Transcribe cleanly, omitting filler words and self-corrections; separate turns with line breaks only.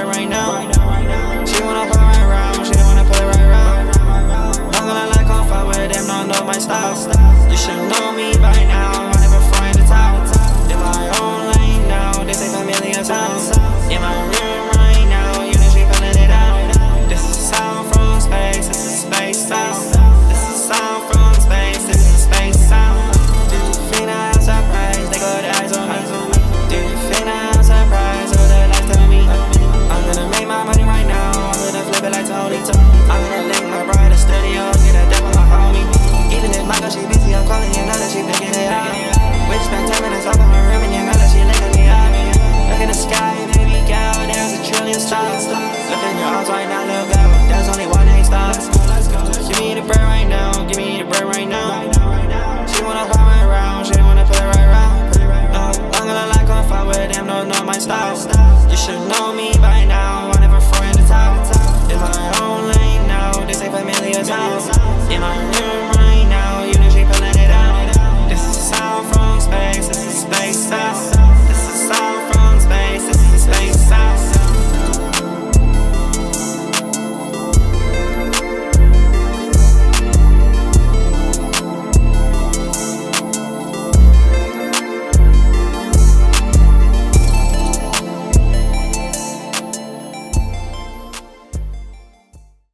right now. She wanna pull right round, she wanna pull it right round. Not gonna like on fire with them, don't know my style. You should know me by now, I never find the town. In my own lane now, they say familiar sounds. In my room right now, you know she feeling it out. This is a sound from space, this is space sound. This is a sound from space, this is space sound. Do you think I'm surprised? They got eyes on me. Do you think I'm surprised? All the lights tell me I'm gonna make my money right now. I'm gonna flip it like Tony. I'm gonna link my bride to studio, get a dip on my homie. Even if my girl she busy, I'm calling you, know that she picking it up. We spent 10 minutes up in her room and you know that she licking me up. Look in the sky, baby girl, there's a trillion stars. Look in your arms right now, little girl, there's only one eight stars. Give me the bird right now, give me the bird right now. She wanna fly right around, she wanna pull it right round. No, I'm gonna like on fire with them, don't know my style.